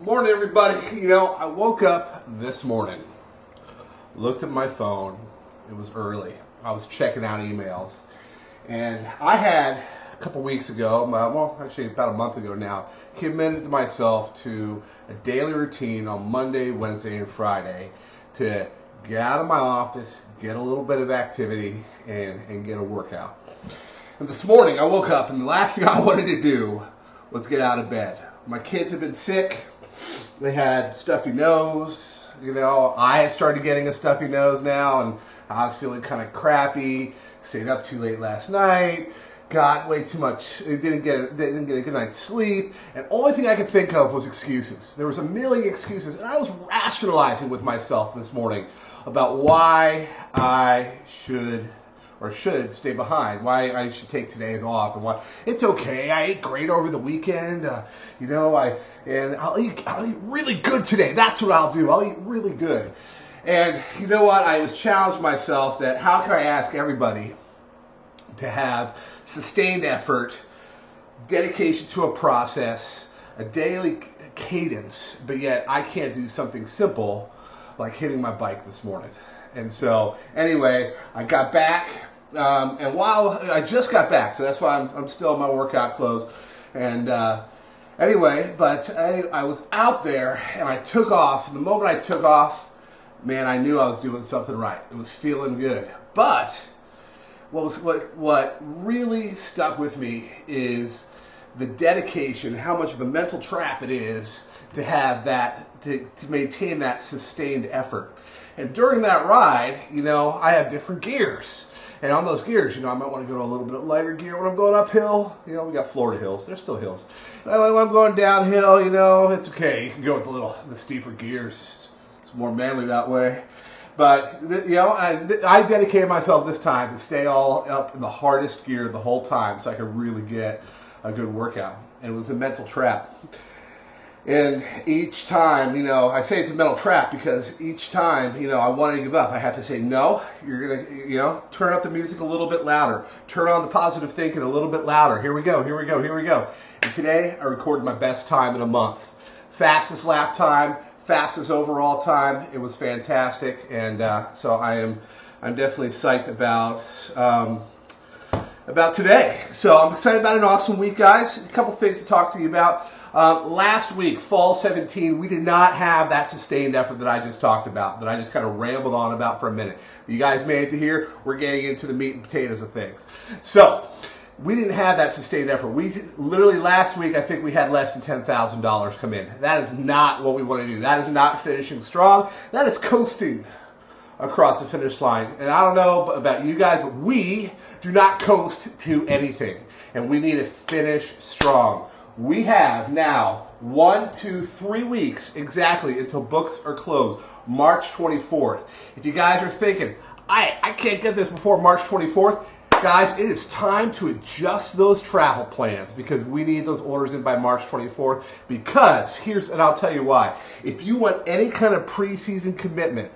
Morning, everybody. I woke up this morning, looked at my phone. It was early. I was checking out emails. And I had, a couple weeks ago, actually about a month ago now, committed myself to a daily routine on Monday, Wednesday, and Friday to get out of my office, get a little bit of activity, and get a workout. And this morning I woke up and the last thing I wanted to do was get out of bed. My kids have been sick. They had stuffy nose. I had started getting a stuffy nose now, and I was feeling kind of crappy. Stayed up too late last night. Got way too much. Didn't get a good night's sleep. And only thing I could think of was excuses. There was a million excuses, and I was rationalizing with myself this morning about why I should stay behind, why I should take today's off, and why it's okay. I ate great over the weekend, I'll eat really good today. That's what I'll do. I'll eat really good. And you know what? I was challenged myself that how can I ask everybody to have sustained effort, dedication to a process, a daily cadence, but yet I can't do something simple like hitting my bike this morning. And so, anyway, I got back, and while I just got back, so that's why I'm still in my workout clothes. And anyway, but I was out there, and I took off. And the moment I took off, man, I knew I was doing something right. It was feeling good. But what really stuck with me is the dedication, how much of a mental trap it is to have that, to maintain that sustained effort. And during that ride, I have different gears. And on those gears, I might want to go to a little bit of lighter gear when I'm going uphill. We got Florida hills. There's still hills. And when I'm going downhill, it's okay. You can go with the steeper gears. It's more manly that way. But, I dedicated myself this time to stay all up in the hardest gear the whole time so I could really get a good workout. And it was a mental trap. And each time, I say it's a mental trap because each time, I want to give up. I have to say, no, you're going to, turn up the music a little bit louder. Turn on the positive thinking a little bit louder. Here we go. And today I recorded my best time in a month. Fastest lap time, fastest overall time. It was fantastic. And so I'm definitely psyched about today. So I'm excited about an awesome week, guys. A couple things to talk to you about. Last week, fall 17, we did not have that sustained effort that I just talked about, that I just kind of rambled on about for a minute. You guys made it to here. We're getting into the meat and potatoes of things. So we didn't have that sustained effort. We literally last week, I think we had less than $10,000 come in. That is not what we want to do. That is not finishing strong. That is coasting across the finish line. And I don't know about you guys, but we do not coast to anything. And we need to finish strong. We have now 1, 2, 3 weeks exactly until books are closed, March 24th. If you guys are thinking, I can't get this before March 24th, guys, it is time to adjust those travel plans because we need those orders in by March 24th because and I'll tell you why. If you want any kind of preseason commitment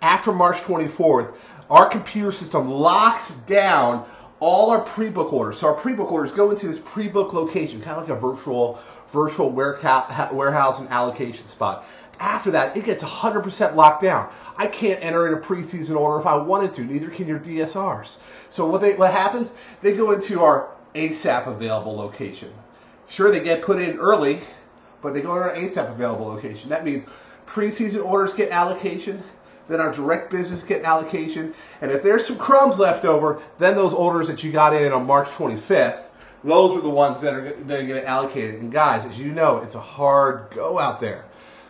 after March 24th, our computer system locks down all our pre-book orders. So our pre-book orders go into this pre-book location, kind of like a virtual warehouse and allocation spot. After that, it gets 100% locked down. I can't enter in a preseason order if I wanted to. Neither can your DSRs. So what happens? They go into our ASAP available location. Sure, they get put in early, but they go to our ASAP available location. That means preseason orders get allocation. Then our direct business get allocation. And if there's some crumbs left over, then those orders that you got in on March 25th, those are the ones that are going to get allocated. And guys, as you know, it's a hard go out there.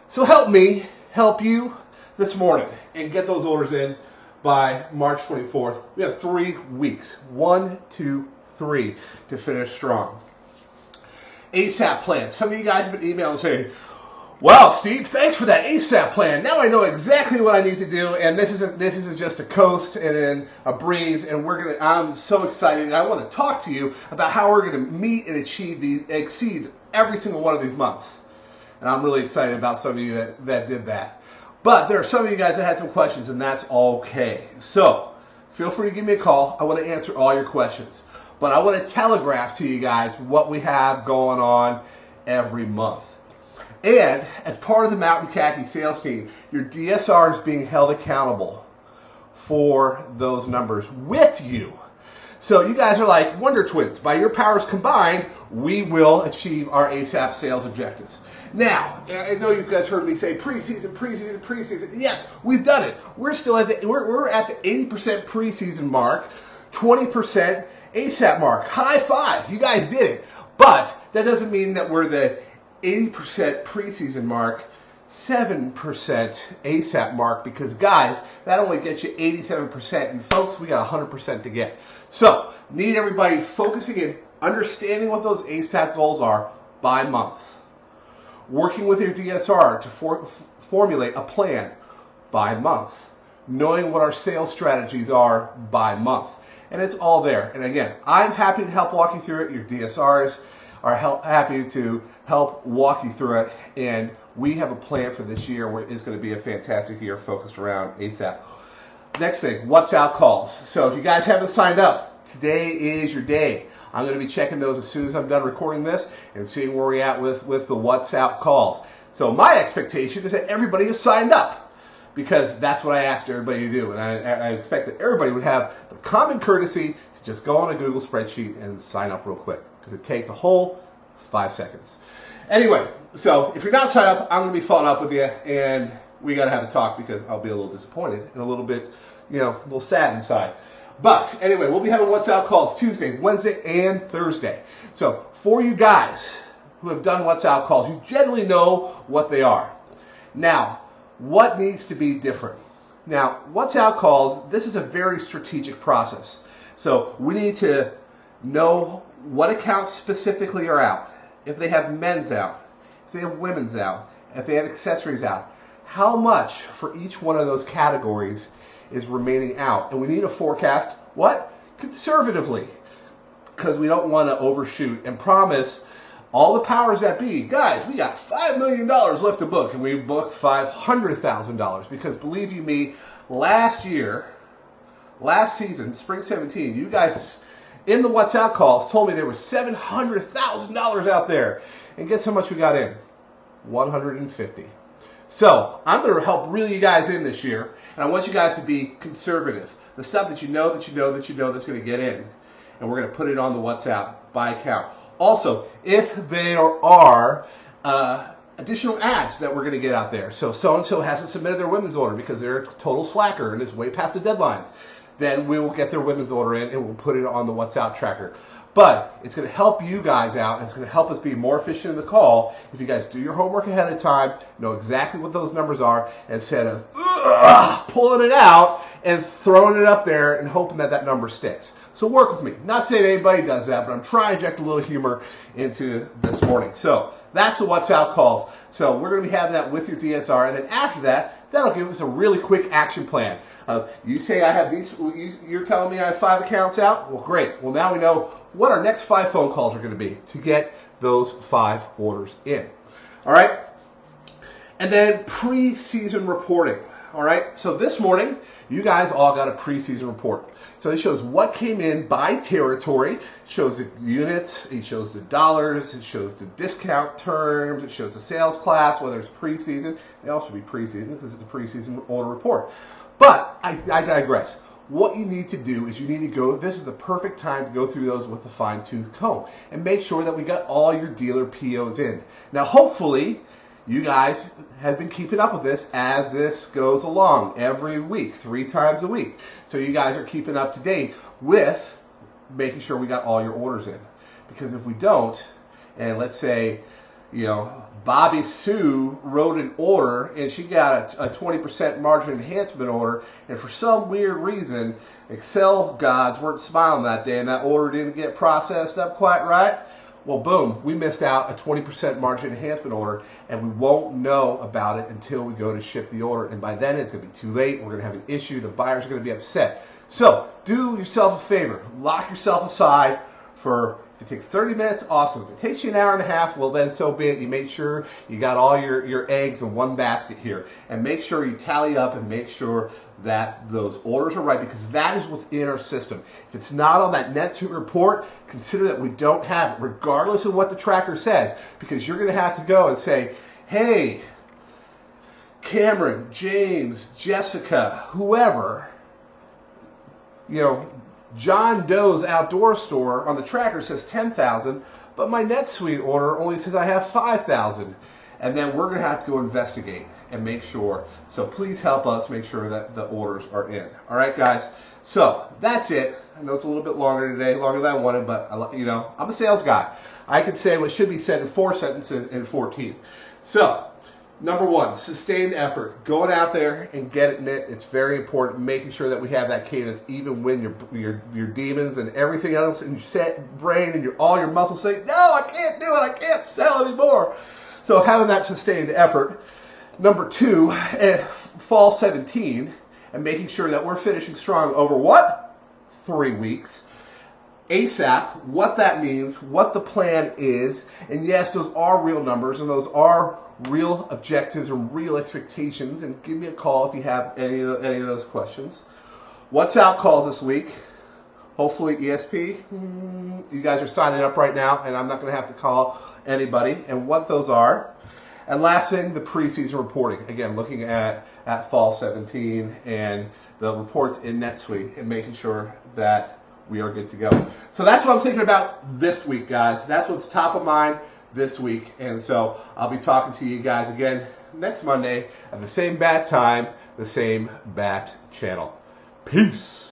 So help me help you this morning and get those orders in by March 24th. We have 3 weeks, 1, 2, 3 to finish strong. ASAP plan. Some of you guys have been emailing saying, wow, Steve, thanks for that ASAP plan. Now I know exactly what I need to do, and this isn't just a coast and then a breeze. And I'm so excited, and I want to talk to you about how we're going to meet and exceed every single one of these months. And I'm really excited about some of you that did that. But there are some of you guys that had some questions, and that's okay. So feel free to give me a call. I want to answer all your questions. But I want to telegraph to you guys what we have going on every month. And as part of the Mountain Khaki sales team, your DSR is being held accountable for those numbers with you. So you guys are like Wonder Twins. By your powers combined, we will achieve our ASAP sales objectives. Now, I know you guys heard me say preseason, preseason, preseason. Yes, we've done it. We're still at the we're at the 80% preseason mark, 20% ASAP mark. High five, you guys did it. But that doesn't mean that we're the 80% preseason mark, 7% ASAP mark, because guys, that only gets you 87%, and folks, we got 100% to get. So, need everybody focusing in, understanding what those ASAP goals are by month. Working with your DSR to formulate a plan by month. Knowing what our sales strategies are by month. And it's all there. And again, I'm happy to help walk you through it. Your DSRs are happy to help walk you through it. And we have a plan for this year where it's going to be a fantastic year focused around ASAP. Next thing, what's out calls. So if you guys haven't signed up, today is your day. I'm going to be checking those as soon as I'm done recording this and seeing where we're at with the what's out calls. So my expectation is that everybody is signed up, because that's what I asked everybody to do. And I expect that everybody would have the common courtesy to just go on a Google spreadsheet and sign up real quick, because it takes a whole 5 seconds. Anyway, so if you're not signed up, I'm going to be following up with you, and we got to have a talk, because I'll be a little disappointed and a little bit, a little sad inside. But anyway, we'll be having What's Out calls Tuesday, Wednesday, and Thursday. So for you guys who have done What's Out calls, you generally know what they are. Now, what needs to be different? Now, What's Out calls, this is a very strategic process. So we need to know what accounts specifically are out. If they have men's out, if they have women's out, if they have accessories out, how much for each one of those categories is remaining out. And we need to forecast what? Conservatively, because we don't want to overshoot and promise all the powers that be, guys, we got $5 million left to book, and we booked $500,000, because believe you me, last season, spring 17, you guys in the What's Out calls told me there was $700,000 out there. And guess how much we got in? 150. So I'm going to help reel you guys in this year, and I want you guys to be conservative. The stuff that you know that's going to get in, and we're going to put it on the What's Out by account. Also, if there are additional ads that we're going to get out there, so-and-so hasn't submitted their women's order because they're a total slacker and is way past the deadlines, then we will get their women's order in and we'll put it on the What's Out tracker. But it's going to help you guys out, and it's going to help us be more efficient in the call if you guys do your homework ahead of time, know exactly what those numbers are, instead of pulling it out and throwing it up there and hoping that that number sticks. So work with me. Not saying anybody does that, but I'm trying to inject a little humor into this morning. So that's the What's Out calls. So we're going to be having that with your DSR, and then after that, that'll give us a really quick action plan. You say I have these, you're telling me I have 5 accounts out? Well, great. Well, now we know what our next 5 phone calls are going to be to get those 5 orders in. All right? And then preseason reporting. All right? So this morning, you guys all got a preseason report. So it shows what came in by territory. It shows the units, it shows the dollars, it shows the discount terms, it shows the sales class, whether it's preseason. They all should be preseason because it's a preseason order report. But I digress. What you need to do is you need to go, this is the perfect time to go through those with a fine-tooth comb and make sure that we got all your dealer POs in. Now, hopefully, you guys have been keeping up with this as this goes along every week, 3 times a week. So you guys are keeping up to date with making sure we got all your orders in. Because if we don't, and let's say, Bobby Sue wrote an order and she got a 20% margin enhancement order, and for some weird reason, Excel gods weren't smiling that day and that order didn't get processed up quite right, well, boom, we missed out a 20% margin enhancement order, and we won't know about it until we go to ship the order. And by then, it's going to be too late. We're going to have an issue. The buyers are going to be upset. So do yourself a favor. Lock yourself aside for, if it takes 30 minutes, awesome. If it takes you an hour and a half, well, then so be it. You make sure you got all your eggs in one basket here. And make sure you tally up and make sure that those orders are right, because that is what's in our system. If it's not on that NetSuite report, consider that we don't have it, regardless of what the tracker says, because you're going to have to go and say, hey, Cameron, James, Jessica, whoever, John Doe's outdoor store on the tracker says 10,000, but my NetSuite order only says I have 5,000. And then we're going to have to go investigate and make sure. So please help us make sure that the orders are in. All right, guys. So that's it. I know it's a little bit longer today, longer than I wanted, but I'm a sales guy. I can say what should be said in 4 sentences in 14. So, number one, sustained effort. Going out there and getting it. It's very important. Making sure that we have that cadence, even when your demons and everything else in your brain and all your muscles say, "No, I can't do it. I can't sell anymore." So having that sustained effort. Number two, fall 17, and making sure that we're finishing strong over what? 3 weeks. ASAP, what that means, what the plan is, and yes, those are real numbers, and those are real objectives and real expectations, and give me a call if you have any of those questions. What's out calls this week? Hopefully ESP. You guys are signing up right now, and I'm not going to have to call anybody, and what those are. And last thing, the preseason reporting. Again, looking at fall 17 and the reports in NetSuite and making sure that we are good to go. So that's what I'm thinking about this week, guys. That's what's top of mind this week. And so I'll be talking to you guys again next Monday at the same bat time, the same bat channel. Peace.